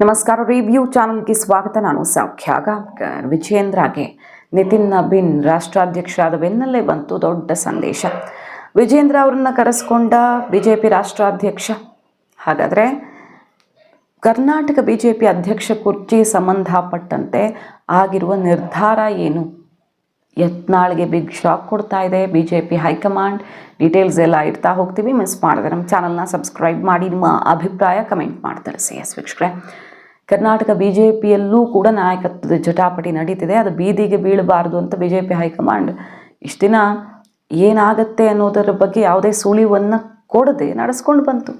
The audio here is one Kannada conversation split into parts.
ನಮಸ್ಕಾರ. ರಿವ್ಯೂ ಚಾನಲ್ಗೆ ಸ್ವಾಗತ. ನಾನು ಸೌಖ್ಯ ಗಾಂವ್ಕರ್. ವಿಜಯೇಂದ್ರಗೆ ನಿತಿನ್ ನಬೀನ್ ರಾಷ್ಟ್ರಾಧ್ಯಕ್ಷರಾದ ಬೆನ್ನಲ್ಲೇ ಬಂತು ದೊಡ್ಡ ಸಂದೇಶ. ವಿಜಯೇಂದ್ರ ಅವರನ್ನ ಕರೆಸ್ಕೊಂಡ ಬಿಜೆಪಿ ರಾಷ್ಟ್ರಾಧ್ಯಕ್ಷ. ಹಾಗಾದರೆ ಕರ್ನಾಟಕ ಬಿಜೆಪಿ ಅಧ್ಯಕ್ಷ ಕುರ್ಚಿ ಸಂಬಂಧಪಟ್ಟಂತೆ ಆಗಿರುವ ನಿರ್ಧಾರ ಏನು? ಯತ್ನಾಳ್ಗೆ ಬಿಗ್ ಶಾಕ್ ಕೊಡ್ತಾ ಇದೆ ಬಿಜೆಪಿ ಹೈಕಮಾಂಡ್. ಡೀಟೇಲ್ಸ್ ಎಲ್ಲ ಇಡ್ತಾ ಹೋಗ್ತೀವಿ. ಮಿಸ್ ಮಾಡಿದ್ರೆ ನಮ್ಮ ಚಾನಲ್ನ ಸಬ್ಸ್ಕ್ರೈಬ್ ಮಾಡಿ, ನಿಮ್ಮ ಅಭಿಪ್ರಾಯ ಕಮೆಂಟ್ ಮಾಡಿ ತಿಳಿಸಿ. ವೀಕ್ಷಕರೇ, ಕರ್ನಾಟಕ ಬಿಜೆಪಿಯಲ್ಲೂ ಕೂಡ ನಾಯಕತ್ವದ ಜಟಾಪಟಿ ನಡೀತಿದೆ. ಅದು ಬೀದಿಗೆ ಬೀಳಬಾರ್ದು ಅಂತ ಬಿಜೆಪಿ ಹೈಕಮಾಂಡ್ ಇಷ್ಟು ದಿನ ಏನಾಗುತ್ತೆ ಅನ್ನೋದರ ಬಗ್ಗೆ ಯಾವುದೇ ಸುಳಿವನ್ನು ಕೊಡದೆ ನಡೆಸ್ಕೊಂಡು ಬಂತು.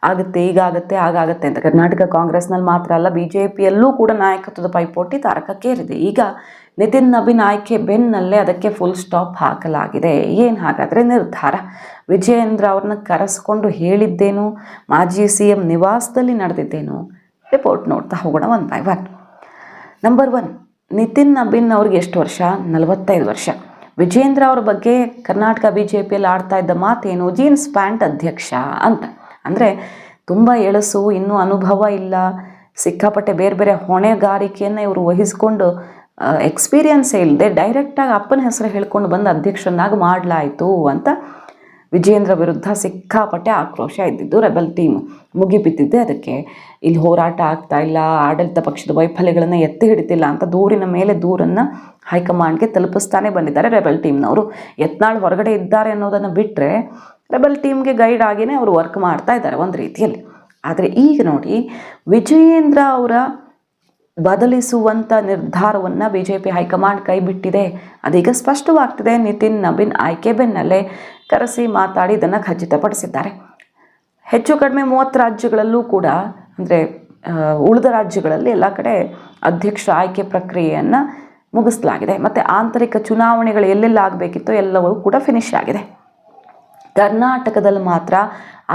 ಆಗುತ್ತೆ, ಈಗಾಗುತ್ತೆ, ಆಗಾಗುತ್ತೆ ಅಂತ. ಕರ್ನಾಟಕ ಕಾಂಗ್ರೆಸ್ನಲ್ಲಿ ಮಾತ್ರ ಅಲ್ಲ, ಬಿಜೆಪಿಯಲ್ಲೂ ಕೂಡ ನಾಯಕತ್ವದ ಪೈಪೋಟಿ ತಾರಕಕ್ಕೇರಿದೆ. ಈಗ ನಿತಿನ್ ನಬೀನ್ ಆಯ್ಕೆ ಬೆನ್ನಲ್ಲೇ ಅದಕ್ಕೆ ಫುಲ್ ಸ್ಟಾಪ್ ಹಾಕಲಾಗಿದೆ. ಏನು ಹಾಗಾದರೆ ನಿರ್ಧಾರ? ವಿಜಯೇಂದ್ರ ಅವ್ರನ್ನ ಕರೆಸ್ಕೊಂಡು ಹೇಳಿದ್ದೇನು? ಮಾಜಿ CM ನಿವಾಸದಲ್ಲಿ ನಡೆದಿದ್ದೇನು? ರಿಪೋರ್ಟ್ ನೋಡ್ತಾ ಹೋಗೋಣ one by one. Number 1, Nitin Nabin ಅವ್ರಿಗೆ ಎಷ್ಟು ವರ್ಷ? 45 ವರ್ಷ. ವಿಜಯೇಂದ್ರ ಅವ್ರ ಬಗ್ಗೆ ಕರ್ನಾಟಕ ಬಿಜೆಪಿಯಲ್ಲಿ ಆಡ್ತಾ ಇದ್ದ ಮಾತೇನು? ಜೀನ್ಸ್ ಪ್ಯಾಂಟ್ ಅಧ್ಯಕ್ಷ ಅಂತ. ಅಂದರೆ ತುಂಬ ಎಳಸು, ಇನ್ನೂ ಅನುಭವ ಇಲ್ಲ, ಸಿಕ್ಕಾಪಟ್ಟೆ ಬೇರೆ ಬೇರೆ ಹೊಣೆಗಾರಿಕೆಯನ್ನು ಇವರು ವಹಿಸ್ಕೊಂಡು ಎಕ್ಸ್ಪೀರಿಯನ್ಸೇ ಇಲ್ಲದೆ ಡೈರೆಕ್ಟಾಗಿ ಅಪ್ಪನ ಹೆಸರು ಹೇಳ್ಕೊಂಡು ಬಂದು ಅಧ್ಯಕ್ಷರನ್ನಾಗಿ ಮಾಡಲಾಯಿತು ಅಂತ ವಿಜಯೇಂದ್ರ ವಿರುದ್ಧ ಸಿಕ್ಕಾಪಟ್ಟೆ ಆಕ್ರೋಶ ಇದ್ದಿದ್ದು. ರೆಬಲ್ ಟೀಮ್ ಮುಗಿಬಿದ್ದಿದ್ದೆ ಅದಕ್ಕೆ. ಇಲ್ಲಿ ಹೋರಾಟ ಆಗ್ತಾ ಇಲ್ಲ, ಆಡಳಿತ ಪಕ್ಷದ ವೈಫಲ್ಯಗಳನ್ನು ಎತ್ತಿ ಹಿಡಿತಿಲ್ಲ ಅಂತ ದೂರಿನ ಮೇಲೆ ದೂರನ್ನು ಹೈಕಮಾಂಡ್ಗೆ ತಲುಪಿಸ್ತಾನೆ ಬಂದಿದ್ದಾರೆ ರೆಬಲ್ ಟೀಮ್ನವರು. ಯತ್ನಾಳ್ ಹೊರಗಡೆ ಇದ್ದಾರೆ ಅನ್ನೋದನ್ನು ಬಿಟ್ಟರೆ ರೆಬಲ್ ಟೀಮ್ಗೆ ಗೈಡ್ ಆಗಿಯೇ ಅವರು ವರ್ಕ್ ಮಾಡ್ತಾ ಇದ್ದಾರೆ ಒಂದು ರೀತಿಯಲ್ಲಿ. ಆದರೆ ಈಗ ನೋಡಿ, ವಿಜಯೇಂದ್ರ ಅವರ ಬದಲಿಸುವಂಥ ನಿರ್ಧಾರವನ್ನು ಬಿಜೆಪಿ ಹೈಕಮಾಂಡ್ ಕೈ ಬಿಟ್ಟಿದೆ. ಅದೀಗ ಸ್ಪಷ್ಟವಾಗ್ತಿದೆ. ನಿತಿನ್ ನಬೀನ್ ಆಯ್ಕೆ ಬೆನ್ನಲ್ಲೇ ಕರೆಸಿ ಮಾತಾಡಿ ಇದನ್ನು ಖಚಿತಪಡಿಸಿದ್ದಾರೆ. ಹೆಚ್ಚು ಕಡಿಮೆ 30 ರಾಜ್ಯಗಳಲ್ಲೂ ಕೂಡ, ಅಂದರೆ ಉಳಿದ ರಾಜ್ಯಗಳಲ್ಲಿ ಎಲ್ಲ ಕಡೆ ಅಧ್ಯಕ್ಷ ಆಯ್ಕೆ ಪ್ರಕ್ರಿಯೆಯನ್ನು ಮುಗಿಸಲಾಗಿದೆ. ಮತ್ತು ಆಂತರಿಕ ಚುನಾವಣೆಗಳು ಎಲ್ಲೆಲ್ಲ ಆಗಬೇಕಿತ್ತೋ ಎಲ್ಲವೂ ಕೂಡ ಫಿನಿಶ್ ಆಗಿದೆ. ಕರ್ನಾಟಕದಲ್ಲಿ ಮಾತ್ರ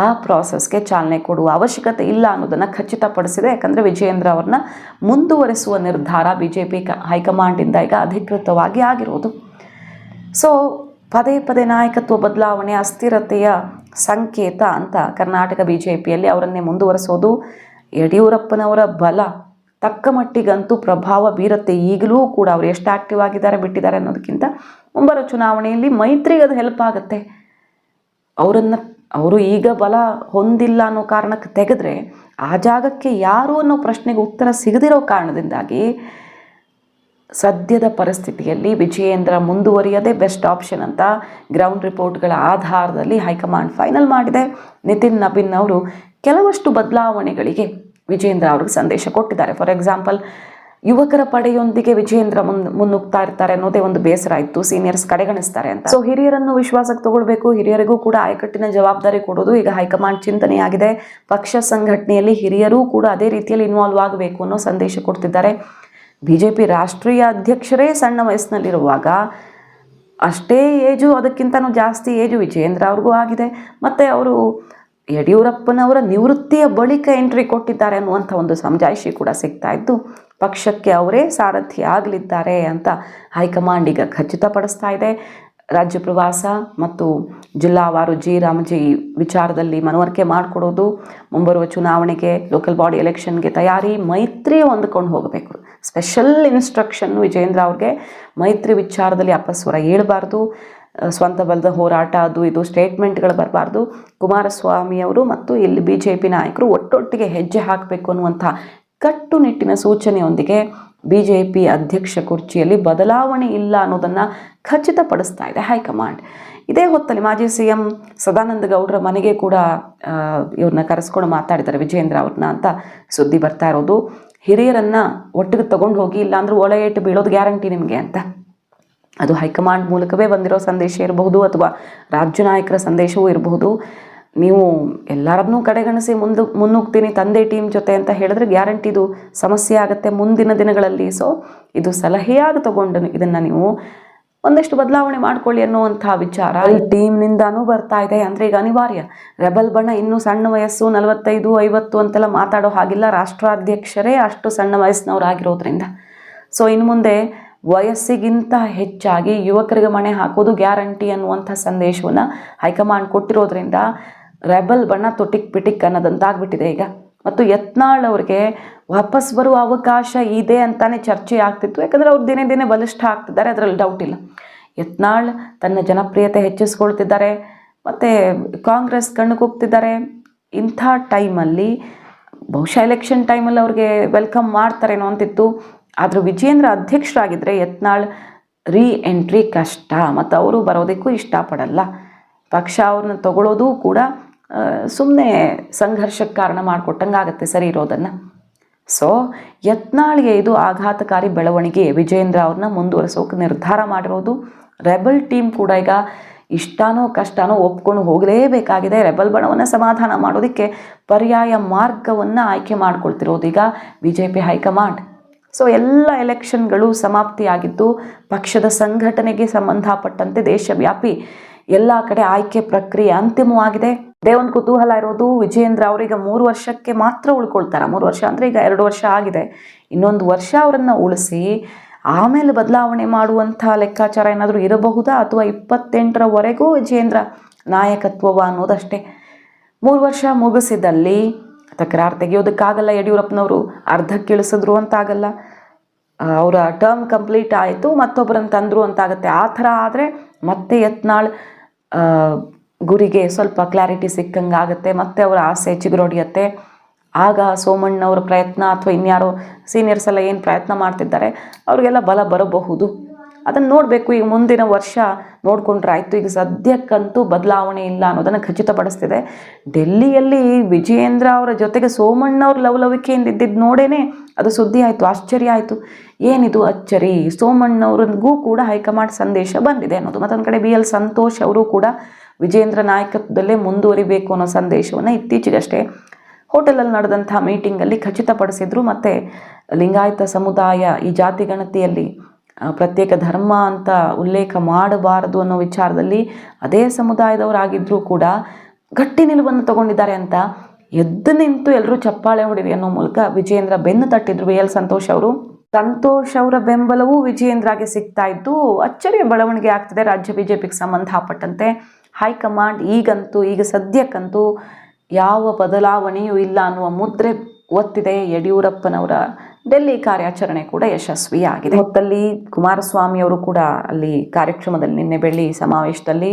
ಆ ಪ್ರಾಸೆಸ್ಗೆ ಚಾಲನೆ ಕೊಡುವ ಅವಶ್ಯಕತೆ ಇಲ್ಲ ಅನ್ನೋದನ್ನು ಖಚಿತಪಡಿಸಿದೆ. ಯಾಕಂದರೆ ವಿಜಯೇಂದ್ರ ಅವ್ರನ್ನ ಮುಂದುವರಿಸುವ ನಿರ್ಧಾರ ಬಿಜೆಪಿ ಹೈಕಮಾಂಡಿಂದ ಈಗ ಅಧಿಕೃತವಾಗಿ ಆಗಿರೋದು. ಸೊ ಪದೇ ಪದೇ ನಾಯಕತ್ವ ಬದಲಾವಣೆ ಅಸ್ಥಿರತೆಯ ಸಂಕೇತ ಅಂತ ಕರ್ನಾಟಕ ಬಿಜೆಪಿಯಲ್ಲಿ ಅವರನ್ನೇ ಮುಂದುವರಿಸೋದು. ಯಡಿಯೂರಪ್ಪನವರ ಬಲ ತಕ್ಕ ಮಟ್ಟಿಗಂತೂ ಪ್ರಭಾವ ಬೀರುತ್ತೆ. ಈಗಲೂ ಕೂಡ ಅವರು ಎಷ್ಟು ಆ್ಯಕ್ಟಿವ್ ಆಗಿದ್ದಾರೆ ಬಿಟ್ಟಿದ್ದಾರೆ ಅನ್ನೋದಕ್ಕಿಂತ ಮುಂಬರೋ ಚುನಾವಣೆಯಲ್ಲಿ ಮೈತ್ರಿಗೆ ಅದು ಹೆಲ್ಪ್ ಆಗುತ್ತೆ. ಅವರು ಈಗ ಬಲ ಹೊಂದಿಲ್ಲ ಅನ್ನೋ ಕಾರಣಕ್ಕೆ ತೆಗೆದ್ರೆ ಆ ಜಾಗಕ್ಕೆ ಯಾರು ಅನ್ನೋ ಪ್ರಶ್ನೆಗೆ ಉತ್ತರ ಸಿಗದಿರೋ ಕಾರಣದಿಂದಾಗಿ ಸದ್ಯದ ಪರಿಸ್ಥಿತಿಯಲ್ಲಿ ವಿಜಯೇಂದ್ರ ಮುಂದುವರಿಯೋದೇ ಬೆಸ್ಟ್ ಆಪ್ಷನ್ ಅಂತ ಗ್ರೌಂಡ್ ರಿಪೋರ್ಟ್ಗಳ ಆಧಾರದಲ್ಲಿ ಹೈಕಮಾಂಡ್ ಫೈನಲ್ ಮಾಡಿದೆ. ನಿತಿನ್ ನಬೀನ್ ಅವರು ಕೆಲವಷ್ಟು ಬದಲಾವಣೆಗಳಿಗೆ ವಿಜಯೇಂದ್ರ ಅವ್ರಿಗೆ ಸಂದೇಶ ಕೊಟ್ಟಿದ್ದಾರೆ. ಫಾರ್ ಎಕ್ಸಾಂಪಲ್, ಯುವಕರ ಪಡೆಯೊಂದಿಗೆ ವಿಜಯೇಂದ್ರ ಮುನ್ನುಗ್ತಾ ಇರ್ತಾರೆ ಅನ್ನೋದೇ ಒಂದು ಬೇಸರ ಇತ್ತು. ಸೀನಿಯರ್ಸ್ ಕಡೆಗಣಿಸ್ತಾರೆ ಅಂತ. ಸೊ ಹಿರಿಯರನ್ನು ವಿಶ್ವಾಸಕ್ಕೆ ತಗೊಳ್ಬೇಕು, ಹಿರಿಯರಿಗೂ ಕೂಡ ಆಯಕಟ್ಟಿನ ಜವಾಬ್ದಾರಿ ಕೊಡೋದು ಈಗ ಹೈಕಮಾಂಡ್ ಚಿಂತನೆಯಾಗಿದೆ. ಪಕ್ಷ ಸಂಘಟನೆಯಲ್ಲಿ ಹಿರಿಯರೂ ಕೂಡ ಅದೇ ರೀತಿಯಲ್ಲಿ ಇನ್ವಾಲ್ವ್ ಆಗಬೇಕು ಅನ್ನೋ ಸಂದೇಶ ಕೊಡ್ತಿದ್ದಾರೆ. ಬಿಜೆಪಿ ರಾಷ್ಟ್ರೀಯ ಅಧ್ಯಕ್ಷರೇ ಸಣ್ಣ ವಯಸ್ಸಿನಲ್ಲಿರುವಾಗ ಅಷ್ಟೇ ಏಜು, ಅದಕ್ಕಿಂತನೂ ಜಾಸ್ತಿ ಏಜು ವಿಜಯೇಂದ್ರ ಅವ್ರಿಗೂ ಆಗಿದೆ. ಮತ್ತು ಅವರು ಯಡಿಯೂರಪ್ಪನವರ ನಿವೃತ್ತಿಯ ಬಳಿಕ ಎಂಟ್ರಿ ಕೊಟ್ಟಿದ್ದಾರೆ ಅನ್ನುವಂಥ ಒಂದು ಸಮಜಾಯಿಷಿ ಕೂಡ ಸಿಗ್ತಾ ಇದ್ದು, ಪಕ್ಷಕ್ಕೆ ಅವರೇ ಸಾರಥಿ ಆಗಲಿದ್ದಾರೆ ಅಂತ ಹೈಕಮಾಂಡ್ ಈಗ ಖಚಿತಪಡಿಸ್ತಾ ಇದೆ. ರಾಜ್ಯ ಪ್ರವಾಸ ಮತ್ತು ಜಿಲ್ಲಾವಾರು ರಾಮಜಿ ವಿಚಾರದಲ್ಲಿ ಮನವರಿಕೆ ಮಾಡಿಕೊಡೋದು, ಮುಂಬರುವ ಚುನಾವಣೆಗೆ, ಲೋಕಲ್ ಬಾಡಿ ಎಲೆಕ್ಷನ್ಗೆ ತಯಾರಿ, ಮೈತ್ರಿ ಹೊಂದ್ಕೊಂಡು ಹೋಗಬೇಕು. ಸ್ಪೆಷಲ್ ಇನ್ಸ್ಟ್ರಕ್ಷನ್ನು ವಿಜಯೇಂದ್ರ ಅವ್ರಿಗೆ, ಮೈತ್ರಿ ವಿಚಾರದಲ್ಲಿ ಅಪಸ್ವರ ಏಳಬಾರ್ದು, ಸ್ವಂತ ಬಲದ ಹೋರಾಟ ಅದು ಇದು ಸ್ಟೇಟ್ಮೆಂಟ್ಗಳು ಬರಬಾರ್ದು. ಕುಮಾರಸ್ವಾಮಿಯವರು ಮತ್ತು ಇಲ್ಲಿ ಬಿಜೆಪಿ ನಾಯಕರು ಒಟ್ಟೊಟ್ಟಿಗೆ ಹೆಜ್ಜೆ ಹಾಕಬೇಕು ಅನ್ನುವಂಥ ಕಟ್ಟುನಿಟ್ಟಿನ ಸೂಚನೆಯೊಂದಿಗೆ ಬಿಜೆಪಿ ಅಧ್ಯಕ್ಷ ಕುರ್ಚಿಯಲ್ಲಿ ಬದಲಾವಣೆ ಇಲ್ಲ ಅನ್ನೋದನ್ನು ಖಚಿತಪಡಿಸ್ತಾ ಇದೆ ಹೈಕಮಾಂಡ್. ಇದೇ ಹೊತ್ತಲ್ಲಿ ಮಾಜಿ CM ಸದಾನಂದ ಗೌಡರ ಮನೆಗೆ ಕೂಡ ಇವ್ರನ್ನ ಕರೆಸ್ಕೊಂಡು ಮಾತಾಡಿದ್ದಾರೆ ವಿಜಯೇಂದ್ರ ಅವ್ರನ್ನ ಅಂತ ಸುದ್ದಿ ಬರ್ತಾ ಇರೋದು. ಹಿರಿಯರನ್ನು ಒಟ್ಟಿಗೆ ತಗೊಂಡು ಹೋಗಿ, ಇಲ್ಲಾಂದ್ರೆ ಒಳ ಏಟು ಬೀಳೋದು ಗ್ಯಾರಂಟಿ ನಿಮಗೆ ಅಂತ. ಅದು ಹೈಕಮಾಂಡ್ ಮೂಲಕವೇ ಬಂದಿರೋ ಸಂದೇಶ ಇರಬಹುದು, ಅಥವಾ ರಾಜ್ಯ ನಾಯಕರ ಸಂದೇಶವೂ ಇರಬಹುದು. ನೀವು ಎಲ್ಲರನ್ನೂ ಕಡೆಗಣಿಸಿ ಮುನ್ನುಗ್ತೀನಿ ತಂದೆ ಟೀಮ್ ಜೊತೆ ಅಂತ ಹೇಳಿದ್ರೆ ಗ್ಯಾರಂಟಿದು ಸಮಸ್ಯೆ ಆಗುತ್ತೆ ಮುಂದಿನ ದಿನಗಳಲ್ಲಿ. ಸೊ ಇದು ಸಲಹೆಯಾಗಿ ತಗೊಂಡು ಇದನ್ನು ನೀವು ಒಂದಷ್ಟು ಬದಲಾವಣೆ ಮಾಡ್ಕೊಳ್ಳಿ ಅನ್ನುವಂಥ ವಿಚಾರ ಈ ಟೀಮ್ನಿಂದಾನೂ ಬರ್ತಾ ಇದೆ. ಅಂದರೆ ಈಗ ಅನಿವಾರ್ಯ. ರೆಬಲ್ ಬಣ್ಣ ಇನ್ನೂ ಸಣ್ಣ ವಯಸ್ಸು 45, 50 ಅಂತೆಲ್ಲ ಮಾತಾಡೋ ಹಾಗಿಲ್ಲ. ರಾಷ್ಟ್ರಾಧ್ಯಕ್ಷರೇ ಅಷ್ಟು ಸಣ್ಣ ವಯಸ್ಸಿನವರಾಗಿರೋದ್ರಿಂದ ಸೊ ಇನ್ನು ಮುಂದೆ ವಯಸ್ಸಿಗಿಂತ ಹೆಚ್ಚಾಗಿ ಯುವಕರಿಗೆ ಮಣೆ ಹಾಕೋದು ಗ್ಯಾರಂಟಿ ಅನ್ನುವಂಥ ಸಂದೇಶವನ್ನು ಹೈಕಮಾಂಡ್ ಕೊಟ್ಟಿರೋದ್ರಿಂದ ರೆಬಲ್ ಬಣ್ಣ ತೊಟಿಕ್ ಪಿಟಿಕ್ ಅನ್ನೋದಂತಾಗ್ಬಿಟ್ಟಿದೆ ಈಗ. ಮತ್ತು ಯತ್ನಾಳ್ ಅವ್ರಿಗೆ ವಾಪಸ್ ಬರುವ ಅವಕಾಶ ಇದೆ ಅಂತಾನೆ ಚರ್ಚೆ ಆಗ್ತಿತ್ತು. ಯಾಕಂದರೆ ಅವ್ರು ದಿನೇ ದಿನೇ ಬಲಿಷ್ಠ ಆಗ್ತಿದ್ದಾರೆ, ಅದರಲ್ಲಿ ಡೌಟ್ ಇಲ್ಲ. ಯತ್ನಾಳ್ ತನ್ನ ಜನಪ್ರಿಯತೆ ಹೆಚ್ಚಿಸ್ಕೊಳ್ತಿದ್ದಾರೆ, ಮತ್ತು ಕಾಂಗ್ರೆಸ್ ಕಣ್ಣು ಕುಗ್ತಿದ್ದಾರೆ. ಇಂಥ ಟೈಮಲ್ಲಿ ಬಹುಶಃ ಎಲೆಕ್ಷನ್ ಟೈಮಲ್ಲಿ ಅವ್ರಿಗೆ ವೆಲ್ಕಮ್ ಮಾಡ್ತಾರೇನೋ ಅಂತಿತ್ತು. ಆದರೂ ವಿಜೇಂದ್ರ ಅಧ್ಯಕ್ಷರಾಗಿದ್ದರೆ ಯತ್ನಾಳ್ ಎಂಟ್ರಿ ಕಷ್ಟ, ಮತ್ತು ಅವರು ಬರೋದಕ್ಕೂ ಇಷ್ಟಪಡಲ್ಲ. ಪಕ್ಷ ಅವ್ರನ್ನ ತಗೊಳ್ಳೋದು ಕೂಡ ಸುಮ್ಮನೆ ಸಂಘರ್ಷಕ್ಕೆ ಕಾರಣ ಮಾಡಿಕೊಟ್ಟಂಗೆ ಆಗುತ್ತೆ ಸರಿ ಇರೋದನ್ನು. ಸೊ ಯತ್ನಾಳ್ಗೆ ಇದು ಆಘಾತಕಾರಿ ಬೆಳವಣಿಗೆ. ವಿಜೇಂದ್ರ ಅವ್ರನ್ನ ಮುಂದುವರಿಸೋಕೆ ನಿರ್ಧಾರ ಮಾಡಿರೋದು. ರೆಬಲ್ ಟೀಮ್ ಕೂಡ ಈಗ ಇಷ್ಟನೋ ಕಷ್ಟನೋ ಒಪ್ಕೊಂಡು ಹೋಗಲೇಬೇಕಾಗಿದೆ. ರೆಬಲ್ ಬಣವನ್ನು ಸಮಾಧಾನ ಮಾಡೋದಕ್ಕೆ ಪರ್ಯಾಯ ಮಾರ್ಗವನ್ನು ಆಯ್ಕೆ ಮಾಡ್ಕೊಳ್ತಿರೋದು ಈಗ BJP ಹೈಕಮಾಂಡ್. ಸೊ ಎಲ್ಲ ಎಲೆಕ್ಷನ್ಗಳು ಸಮಾಪ್ತಿಯಾಗಿದ್ದು ಪಕ್ಷದ ಸಂಘಟನೆಗೆ ಸಂಬಂಧಪಟ್ಟಂತೆ ದೇಶವ್ಯಾಪಿ ಎಲ್ಲ ಕಡೆ ಆಯ್ಕೆ ಪ್ರಕ್ರಿಯೆ ಅಂತಿಮವಾಗಿದೆ. ಇದೇ ಒಂದು ಕುತೂಹಲ ಇರೋದು, ವಿಜೇಂದ್ರ ಅವರೀಗ 3 ವರ್ಷಕ್ಕೆ ಮಾತ್ರ ಉಳ್ಕೊಳ್ತಾರೆ. 3 ವರ್ಷ ಅಂದರೆ ಈಗ 2 ವರ್ಷ ಆಗಿದೆ. ಇನ್ನೊಂದು ವರ್ಷ ಅವರನ್ನು ಉಳಿಸಿ ಆಮೇಲೆ ಬದಲಾವಣೆ ಮಾಡುವಂಥ ಲೆಕ್ಕಾಚಾರ ಏನಾದರೂ ಇರಬಹುದಾ, ಅಥವಾ 28ರವರೆಗೂ ವಿಜೇಂದ್ರ ನಾಯಕತ್ವವ ಅನ್ನೋದಷ್ಟೇ. 3 ವರ್ಷ ಮುಗಿಸಿದಲ್ಲಿ ತಕರಾರು ತೆಗೆಯೋದಕ್ಕಾಗಲ್ಲ. ಯಡಿಯೂರಪ್ಪನವರು ಅರ್ಧಕ್ಕಿಳಿಸಿದ್ರು ಅಂತಾಗಲ್ಲ, ಅವರ ಟರ್ಮ್ ಕಂಪ್ಲೀಟ್ ಆಯಿತು ಮತ್ತೊಬ್ಬರನ್ನು ತಂದರು ಅಂತಾಗುತ್ತೆ. ಆ ಥರ ಆದರೆ ಮತ್ತೆ ಯತ್ನಾಳ್ ಗುರಿಗೆ ಸ್ವಲ್ಪ ಕ್ಲಾರಿಟಿ ಸಿಕ್ಕಂಗಾಗುತ್ತೆ, ಮತ್ತೆ ಅವರ ಆಸೆ ಚಿಗುರೊಡೆಯುತ್ತೆ. ಆಗ ಸೋಮಣ್ಣವರ ಪ್ರಯತ್ನ ಅಥವಾ ಇನ್ಯಾರೋ ಸೀನಿಯರ್ಸ್ ಎಲ್ಲ ಏನು ಪ್ರಯತ್ನ ಮಾಡ್ತಿದ್ದಾರೆ ಅವ್ರಿಗೆಲ್ಲ ಬಲ ಬರಬಹುದು. ಅದನ್ನು ನೋಡಬೇಕು. ಈಗ ಮುಂದಿನ ವರ್ಷ ನೋಡ್ಕೊಂಡ್ರಾಯ್ತು. ಈಗ ಸದ್ಯಕ್ಕಂತೂ ಬದಲಾವಣೆ ಇಲ್ಲ ಅನ್ನೋದನ್ನು ಖಚಿತಪಡಿಸ್ತಿದೆ. ಡೆಲ್ಲಿಯಲ್ಲಿ ವಿಜೇಂದ್ರ ಅವರ ಜೊತೆಗೆ ಸೋಮಣ್ಣವ್ರ ಲವಲವಿಕೆಯಿಂದ ಇದ್ದಿದ್ದು ನೋಡೇನೆ ಅದು ಸುದ್ದಿ ಆಯಿತು, ಆಶ್ಚರ್ಯ ಆಯಿತು. ಏನಿದು ಅಚ್ಚರಿ, ಸೋಮಣ್ಣವ್ರಿಗೂ ಕೂಡ ಹೈಕಮಾಂಡ್ ಸಂದೇಶ ಬಂದಿದೆ ಅನ್ನೋದು. ಮತ್ತೊಂದು ಕಡೆ BL ಸಂತೋಷ್ ಅವರು ಕೂಡ ವಿಜೇಂದ್ರ ನಾಯಕತ್ವದಲ್ಲೇ ಮುಂದುವರಿಬೇಕು ಅನ್ನೋ ಸಂದೇಶವನ್ನು ಇತ್ತೀಚೆಗಷ್ಟೇ ಹೋಟೆಲಲ್ಲಿ ನಡೆದಂಥ ಮೀಟಿಂಗಲ್ಲಿ ಖಚಿತಪಡಿಸಿದ್ರು. ಮತ್ತು ಲಿಂಗಾಯತ ಸಮುದಾಯ ಈ ಜಾತಿ ಗಣತಿಯಲ್ಲಿ ಪ್ರತ್ಯೇಕ ಧರ್ಮ ಅಂತ ಉಲ್ಲೇಖ ಮಾಡಬಾರದು ಅನ್ನೋ ವಿಚಾರದಲ್ಲಿ ಅದೇ ಸಮುದಾಯದವರಾಗಿದ್ದರೂ ಕೂಡ ಗಟ್ಟಿ ನಿಲುವನ್ನು ತಗೊಂಡಿದ್ದಾರೆ ಅಂತ ಎದ್ದು ನಿಂತು ಎಲ್ಲರೂ ಚಪ್ಪಾಳೆ ಹೊಡಿರಿ ಅನ್ನೋ ಮೂಲಕ ವಿಜೇಂದ್ರ ಬೆನ್ನು ತಟ್ಟಿದ್ರು BL ಸಂತೋಷ್ ಅವರು. ಸಂತೋಷ್ ಅವರ ಬೆಂಬಲವೂ ವಿಜೇಂದ್ರಗೆ ಸಿಗ್ತಾ ಇದ್ದು ಅಚ್ಚರಿಯ ಬೆಳವಣಿಗೆ ಆಗ್ತಿದೆ ರಾಜ್ಯ BJPಗೆ ಸಂಬಂಧಪಟ್ಟಂತೆ. ಹೈಕಮಾಂಡ್ ಈಗ ಸದ್ಯಕ್ಕಂತೂ ಯಾವ ಬದಲಾವಣೆಯೂ ಇಲ್ಲ ಅನ್ನುವ ಮುದ್ರೆ ಒತ್ತಿದೆ. ಯಡಿಯೂರಪ್ಪನವರ ಡೆಲ್ಲಿ ಕಾರ್ಯಾಚರಣೆ ಕೂಡ ಯಶಸ್ವಿಯಾಗಿದೆ. ಹೊತ್ತಲ್ಲಿ ಕುಮಾರಸ್ವಾಮಿ ಅವರು ಕೂಡ ಅಲ್ಲಿ ಕಾರ್ಯಕ್ರಮದಲ್ಲಿ ನಿನ್ನೆ ಬೆಳ್ಳಿ ಸಮಾವೇಶದಲ್ಲಿ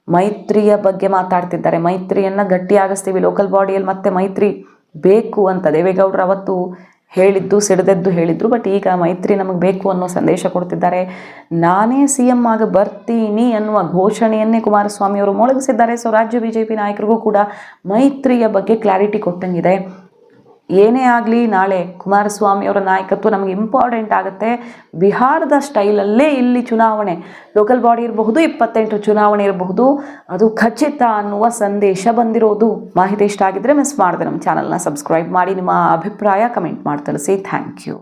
ಮೈತ್ರಿಯ ಬಗ್ಗೆ ಮಾತಾಡ್ತಿದ್ದಾರೆ. ಮೈತ್ರಿಯನ್ನು ಗಟ್ಟಿಯಾಗಿಸ್ತೀವಿ, ಲೋಕಲ್ ಬಾಡಿಯಲ್ಲಿ ಮತ್ತೆ ಮೈತ್ರಿ ಬೇಕು ಅಂತ ದೇವೇಗೌಡರು ಅವತ್ತು ಹೇಳಿದ್ದು ಸಿಡಿದೆದ್ದು ಹೇಳಿದ್ರು. ಬಟ್ ಈಗ ಮೈತ್ರಿ ನಮಗೆ ಬೇಕು ಅನ್ನೋ ಸಂದೇಶ ಕೊಡ್ತಿದ್ದಾರೆ. ನಾನೇ CM ಆಗಿ ಬರ್ತೀನಿ ಅನ್ನುವ ಘೋಷಣೆಯನ್ನೇ ಕುಮಾರಸ್ವಾಮಿ ಅವರು ಮೊಳಗಿಸಿದ್ದಾರೆ. ಸೊ ರಾಜ್ಯ BJP ನಾಯಕರಿಗೂ ಕೂಡ ಮೈತ್ರಿಯ ಬಗ್ಗೆ ಕ್ಲಾರಿಟಿ ಕೊಟ್ಟಂಗಿದೆ. ಏನೇ ಆಗಲಿ ನಾಳೆ ಕುಮಾರಸ್ವಾಮಿ ಅವರ ನಾಯಕತ್ವ ನಮಗೆ ಇಂಪಾರ್ಟೆಂಟ್ ಆಗುತ್ತೆ. ಬಿಹಾರದ ಸ್ಟೈಲಲ್ಲೇ ಇಲ್ಲಿ ಚುನಾವಣೆ, ಲೋಕಲ್ ಬಾಡಿ ಇರಬಹುದು, 28 ಚುನಾವಣೆ ಇರಬಹುದು, ಅದು ಖಚಿತ ಅನ್ನುವ ಸಂದೇಶ ಬಂದಿರೋದು. ಮಾಹಿತಿ ಇಷ್ಟ ಆಗಿದ್ದರೆ ಮಿಸ್ ಮಾಡದೆ ನಮ್ಮ ಚಾನಲ್ನ ಸಬ್ಸ್ಕ್ರೈಬ್ ಮಾಡಿ. ನಿಮ್ಮ ಅಭಿಪ್ರಾಯ ಕಮೆಂಟ್ ಮಾಡಿ ತಿಳಿಸಿ. Thank you.